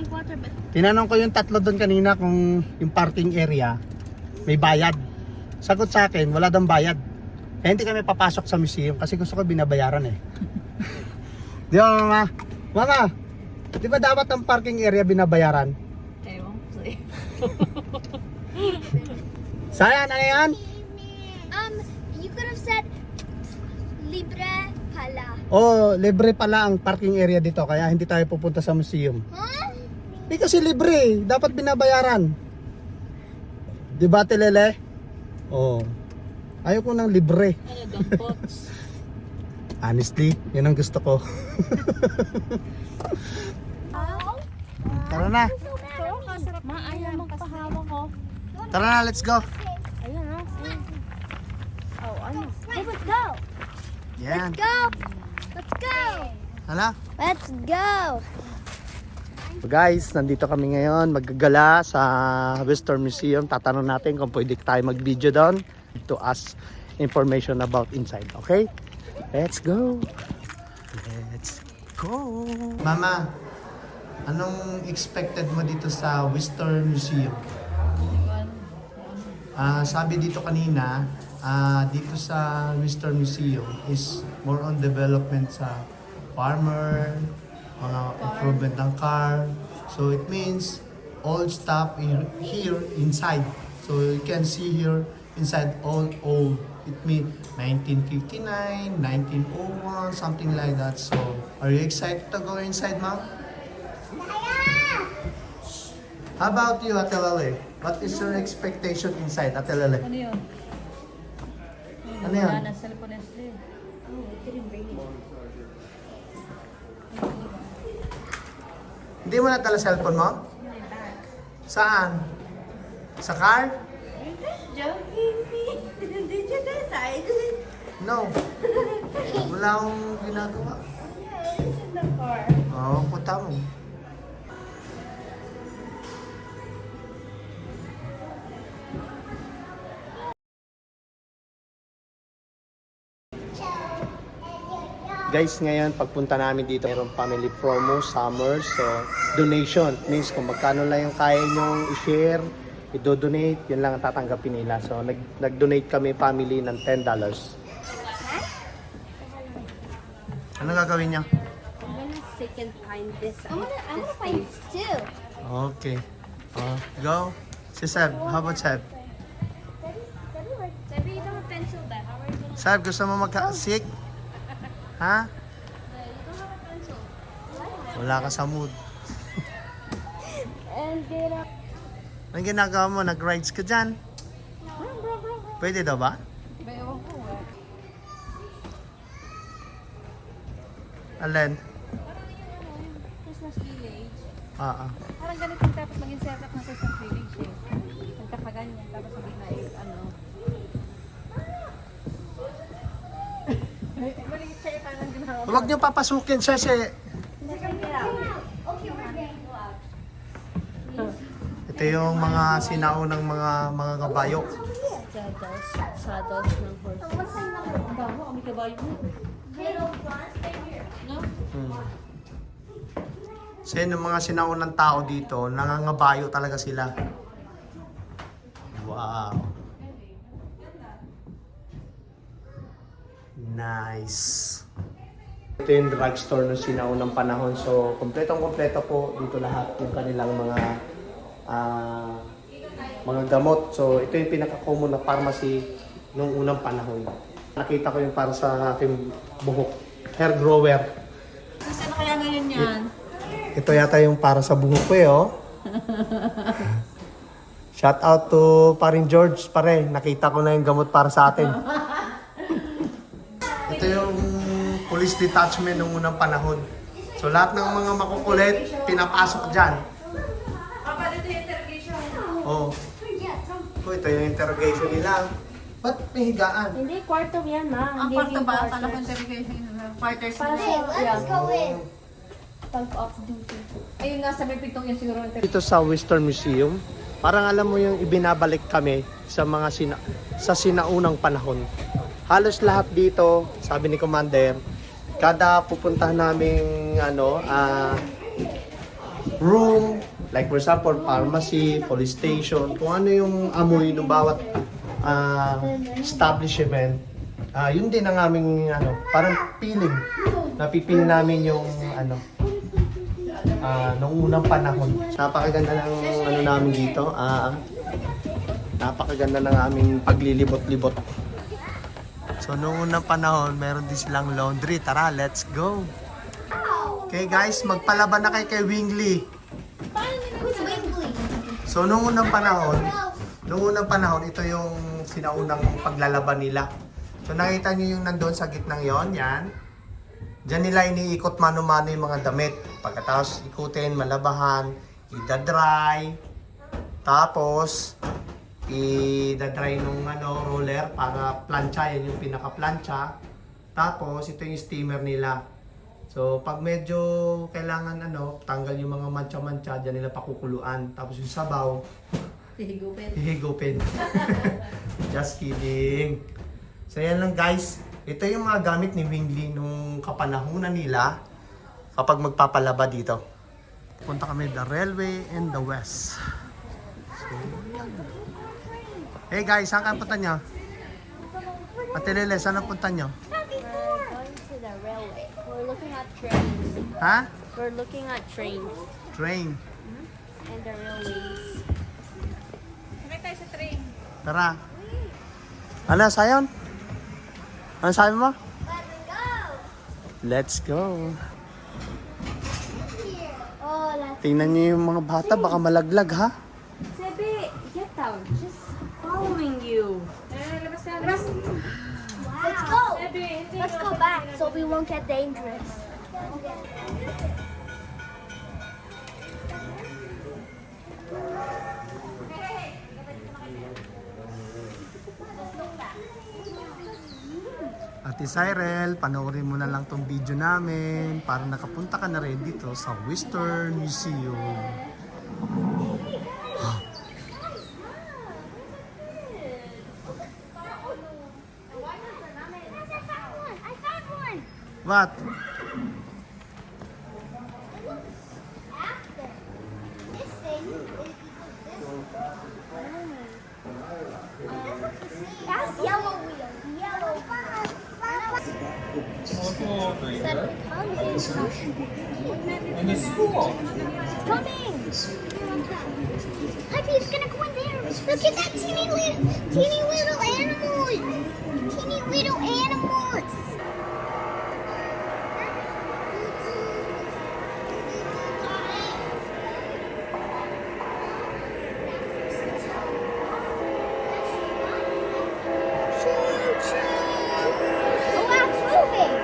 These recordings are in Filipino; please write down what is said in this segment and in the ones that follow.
drink water, but... Tinanong ko yung tatlo doon kanina kung yung parking area may bayad. Sagot sa akin, wala daw bayad. Kaya hindi kami papasok sa museum kasi gusto ko binabayaran eh. Di ba mama? Mama, di ba dapat ang parking area binabayaran? Ewan ko sa'yo. Sayan, ano yan? You could have said libre pala. Oh, libre pala ang parking area dito kaya hindi tayo pupunta sa museum. Huh? Hindi kasi libre, dapat binabayaran. Di ba, Telele? Oh. Ayoko ng libre. Ano, dampots? Honestly, yun ang gusto ko. Tara na. Ma, ayaw magpahawak ko. Tara na, let's go. Ayun ha. Oh, ano? Let's go. Yan. Go. Let's go. Hala. Let's go. So guys, nandito kami ngayon maggagala sa Western Museum. Tatanong natin kung pwede tayo mag-video doon to ask information about inside. Okay? Let's go. Let's go. Mama, anong expected mo dito sa Western Museum? Sabi dito kanina, dito sa Western Museum is more on development sa farmer, mga improvement ng car. So it means all stuff here inside. So you can see here inside all old. It means 1959, 1901, something like that. So are you excited to go inside, Mom? How about you, Ate Lale? What is your expectation inside, Ate Lale? Ano yun? Ano yan? Wala na, cellphone Nestle. Hindi mo nadala cellphone mo? Saan? Sa car? Joking me. Did you decide? No. Wala akong ginagawa. Yeah, it's in the car. Oo, punta mo. Guys, ngayon pagpunta namin dito, mayroong family promo, summer, so donation. Means kung magkano lang yung kaya nyong i-share, i-donate, yun lang ang tatanggapin nila. So nag-donate kami family ng $10. Ano gagawin niya? I'm gonna stick and find this. I wanna find this too. Okay. Go. Si Seb, how about Seb? Debbie, you don't have pencil back. How are you gonna? Seb, gusto mo magka-sick? Ha? You don't have a pencil. Wala ka sa mood. And then. Anong ginagawa mo? Nag-rides ka dyan? Pwede daw ba? Ba, ewan ko eh. Alin? Parang yung Christmas Village. Parang ganito yung dapat maging setup ng Christmas Village eh. Nagkakaganyan, tapos sa gitna eh, ano. Maliit siya yung parang ginawa. Huwag niyo papasukin siya si... Okay, we're going. Ito yung mga sinaunang mga kabayo. Saddles ng horse. Ang damo, kami kabayo mo. No? So yun yung mga sinaunang tao dito, nangangabayo talaga sila. Wow. Nice. Ito yung drugstore ng sinaunang panahon. So, kompletong-kompleto po dito lahat yung kanilang mga gamot. So, ito yung pinaka-common na pharmacy nung unang panahon. Nakita ko yung para sa aking buhok. Hair grower. Kasi ano kaya ngayon yan? Ito yata yung para sa buhok ko eh, oh. Shout out to paring George, pare. Nakita ko na yung gamot para sa atin. Ito yung police detachment ng unang panahon. So lahat ng mga makukulit, pinapasok dyan. Papa, dito yung interrogation. Oh. Ito yung interrogation nila. Ba't may higaan? Hindi, kwarto yan, ma. Ang Hindi kwarto yung ba? quarters. Kala ko interrogation. Quarters Para na. sa, Let's go in. pag off duty. Ayun, nasa may pitong yung siguro interrogation. Dito sa Western Museum, parang alam mo yung ibinabalik kami sa mga sa sinaunang panahon. Halos lahat dito, sabi ni Commander, kada pupuntahan naming room, like for example, pharmacy, police station, kung ano yung amoy ng bawat establishment. Yun din ang aming parang feeling. Napipil namin yung nung unang panahon. Napakaganda ng namin dito. Napakaganda ng aming paglilibot-libot. So noong unang panahon, meron din silang laundry. Tara, let's go! Okay guys, magpalaban na kay Wingley. So noong unang panahon, ito yung sinaunang paglalaban nila. So nakita niyo yung nandoon sa gitnang yon, yan. Diyan nila iniikot mano-mano yung mga damit. Pagkatapos ikutin, malabahan, idadry. Tapos idadry nung roller para plancha, yan yung pinaka-plancha. Tapos ito yung steamer nila. So pag medyo kailangan tanggal yung mga mancha-mancha, diyan nila pakukuluan. Tapos yung sabaw, hihigupin. Just kidding. So yan lang guys. Ito yung mga gamit ni Wingley nung kapanahunan nila kapag magpapalaba dito. Punta kami the railway in the west. So, yan. Hey guys, saan ka punta nyo? Ate Lele, saan ang punta nyo? Going to the railway. We're looking at trains. Ha? We're looking at trains. Train. And the railways. Sakay tayo sa train. Tara. Ano, Sayon? Ano sabi mo? Let's go. Tingnan niyo yung mga bata, baka malaglag ha? Sebe, get down. Just following you. Labas na, labas. Let's go. Let's go back so we won't get dangerous. Ate Cyrel, panoorin mo na lang tong video namin para nakapunta ka na rin dito sa Western Museum. I found one. What? After this thing that's yellow wheels. Yellow. And the school. It's coming. Hype, it's gonna go in there. Look at that teeny little animals. Teeny little animals. Oh, wow, it's moving.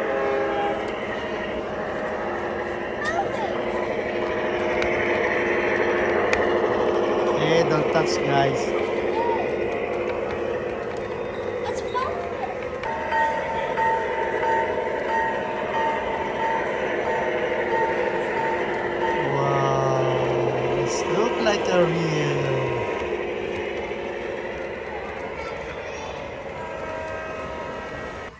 Eh, don't touch guys. It's falling. Wow, it looks like a real.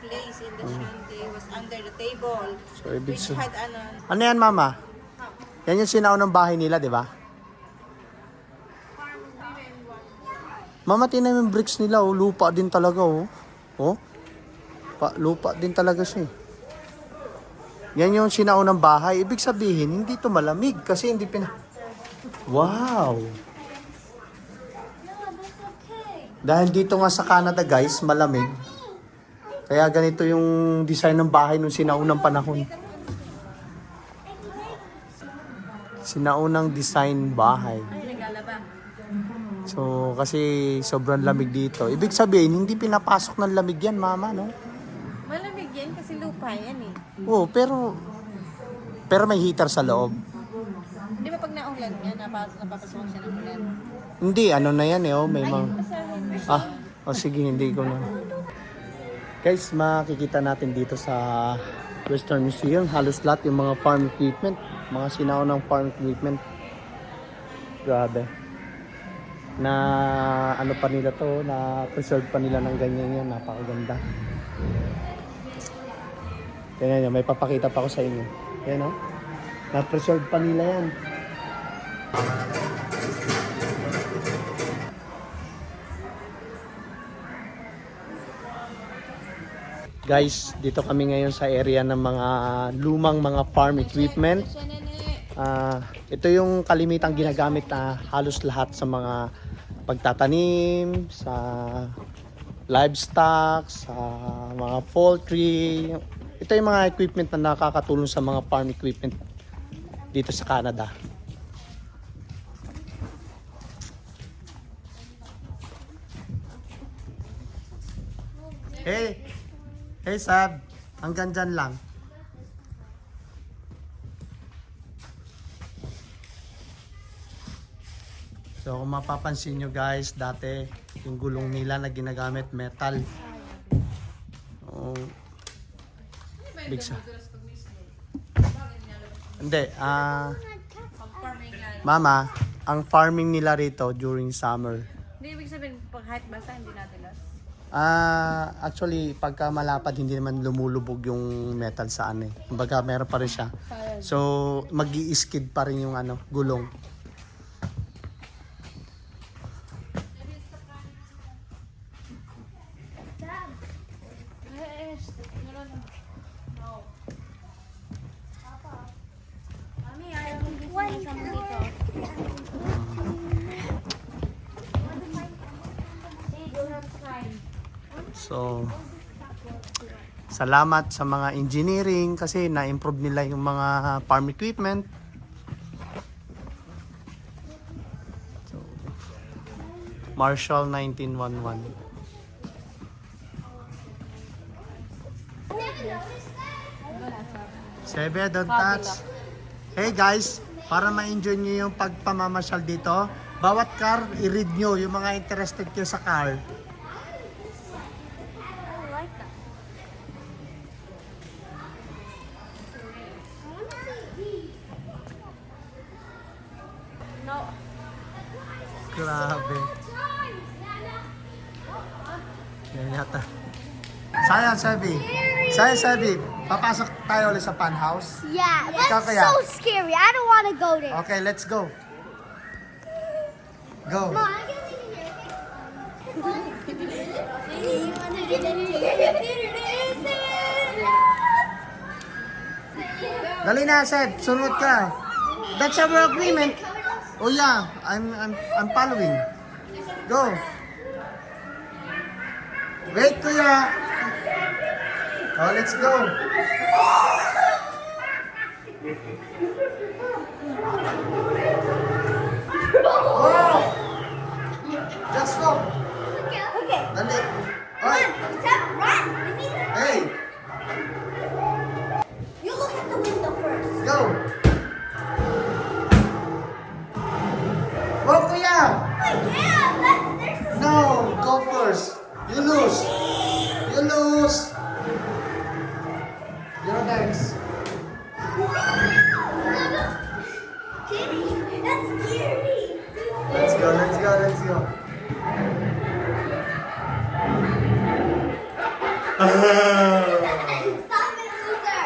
Place in the shanty was under the table. So, ibig Which sabihin. had Ano yan, mama? Yan yung sinaunang bahay nila, di ba? Mama, tinan mo yung bricks nila, oh. Lupa din talaga, oh. Oh? Lupa din talaga siya, eh. Yan yung sinaunang bahay. Ibig sabihin, hindi to malamig kasi hindi Wow! Dahil dito nga sa Canada, guys, malamig. Kaya ganito yung design ng bahay nung sinaunang panahon. Sinaunang design bahay. Ay, naglalaba. So, kasi sobrang lamig dito. Ibig sabihin, hindi pinapasok ng lamig yan, mama, no? Malamig yan kasi lupa yan eh. Oo, pero may heater sa loob. Di ba pag naulan yan, napapasok siya ng ulan? Hindi, ano na yan, eh, oh, may mga... Basahin. Sige, hindi ko na. Guys, makikita natin dito sa Western Museum, halos lahat yung mga farm equipment, mga sinaunang farm equipment. Grabe. Na ano pa nila to, na preserve pa nila ng ganyan yan, napakaganda. Tingnan nyo, may papakita pa ako sa inyo. Yan o, na preserve pa nila yan. Guys, dito kami ngayon sa area ng mga lumang mga farm equipment. Ito yung kalimitang ginagamit na halos lahat sa mga pagtatanim, sa livestock, sa mga poultry. Ito yung mga equipment na nakakatulong sa mga farm equipment dito sa Canada. Hey Sab, hanggang dyan lang. So kung mapapansin nyo guys, dati yung gulong nila na ginagamit metal. Big sa. Hindi, Mama, ang farming nila rito during summer. Hindi ibig sabihin, pag height basta, hindi natin loss. Actually, pagka malapad, hindi naman lumulubog yung metal sa ano eh. Kumbaga, meron pa rin siya. So, mag-i-skid pa rin yung gulong. Mami, ayaw mo gusto na sa dito. So, salamat sa mga engineering kasi na-improve nila yung mga farm equipment. So, Marshall 1911. Sebe, don't touch. Hey guys, para ma-enjoy nyo yung pagpamamasyal dito, bawat car, i-read nyo yung mga interested kayo sa car. Grabe. Yan yata. Sayang, Sebi. Papasok tayo ulit sa fun house. Yeah, Ikaw that's kaya? so scary. I don't want to go there. Okay, let's go. Go. Mom, I'm gonna leave it here. Dali na, Seb. Sunod ka. That's our agreement. Oh yeah, I'm following. Go. Wait, kuya. Oh, let's go. Wow. Just go. Okay. Dali. Oy. Run. Hey, You look at the window first. go. Go, kuya. Wait, yeah, there's the No, go first. You lose. You lose. You're next. Kitty, that's scary. Let's go. Stop it, loser.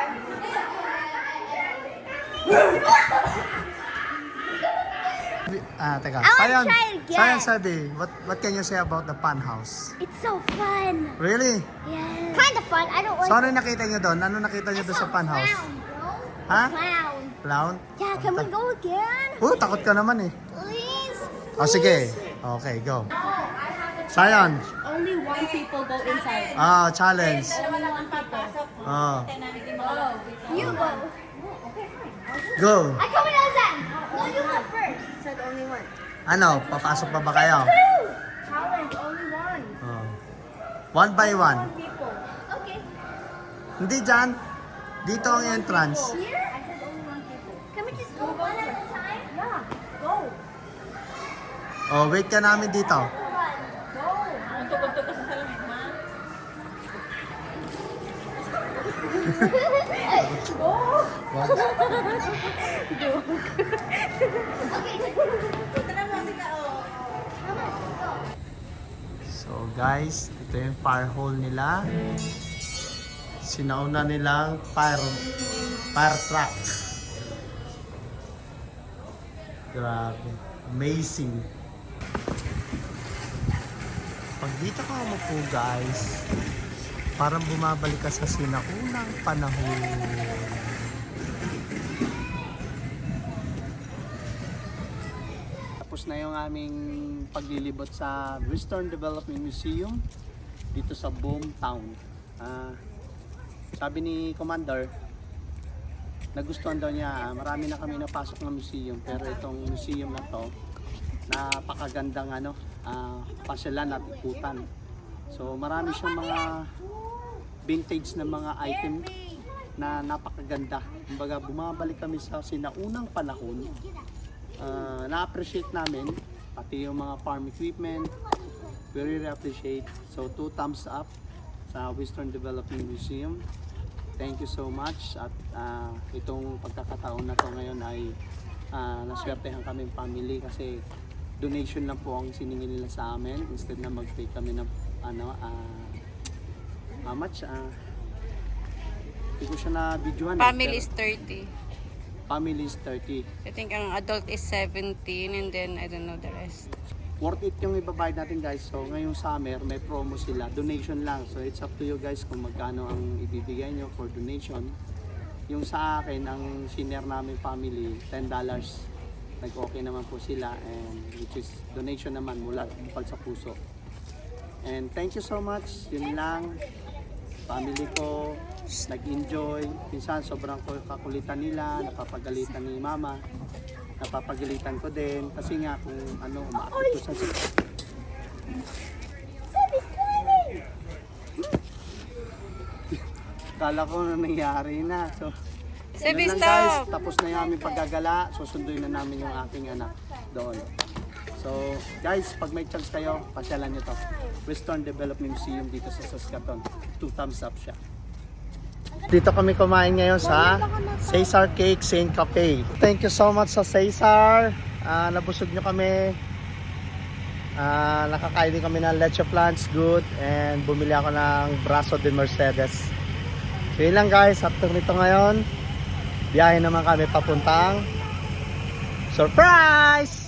Teka. I wanna Sayan, try it again. Sayan Sabi, what can you say about the fun house? It's so fun. Really? Yeah. Kind of fun. I don't like So ano nakita nyo doon? Ano nakita nyo doon sa fun house? Clown, bro. Ha? Clown. Clown? Yeah, can we go again? Takot ka naman eh. Please. O sige. Okay, go. Sayan. Only one people go inside. Challenge. Only one people. You go. Go. I come in outside. No, you go first. Said only one. Ano, papasok pa ba kayo? Challenge, only one. One by one. People. Okay. Hindi dyan. Dito ang entrance. Here? I said only one people. Can we just go one at a time? Yeah, go. Wait ka namin dito. Go. Ang tukod-tukod sa salamin, ha? So guys, ito yung fire hole nila. Sinauna nilang fire truck. Grabe. Amazing. Pag dito ka umupo guys, parang bumabalik ka sa sinaunang panahon. Tapos na yung aming paglilibot sa Western Development Museum dito sa Boomtown. Sabi ni Commander, nagustuhan daw niya, marami na kami napasok ng museum, pero itong museum na to, napakagandang pasyalan at ikutan. So marami siyang mga vintage na mga item na napakaganda. Kumbaga bumabalik kami sa sinaunang panahon. Na-appreciate namin, pati yung mga farm equipment, we really appreciate. So 2 thumbs up sa Western Development Museum. Thank you so much. At itong pagkakataon na to ngayon ay naswertehan kami family kasi donation lang po ang siningil nila sa amin instead na mag-pay kami ng how much? Hindi ko siya na videohan. Family is 30. Family is 30. I think ang adult is 17 and then I don't know the rest. Worth it yung ibabayad natin guys. So ngayong summer may promo sila. Donation lang. So it's up to you guys kung magkano ang ibibigay nyo for donation. Yung sa akin, ang senior namin family, $10. Nag-okay naman po sila and which is donation naman mula bukal sa puso. And thank you so much. Yun lang. Family ko nag-enjoy. Minsan sobrang kakulitan nila, napapagalitan ni mama. Napapagalitan ko din kasi nga kung umaakit ko sa kala ko na nangyari na. So, Sebi, yun lang guys, tapos na yung aming paggagala, susunduin na namin yung aking anak doon. So guys, pag may chance kayo, pasyalan nyo to. Western Development Museum dito sa Saskatoon. 2 thumbs up siya. Dito kami kumain ngayon sa Cesar Cake Saint Cafe. Thank you so much sa Cesar. Nabusog nyo kami. Nakakain din kami ng leche flans, good. And bumili ako ng braso de Mercedes. So yun lang guys, after nito ngayon, biyahe naman kami papuntang surprise!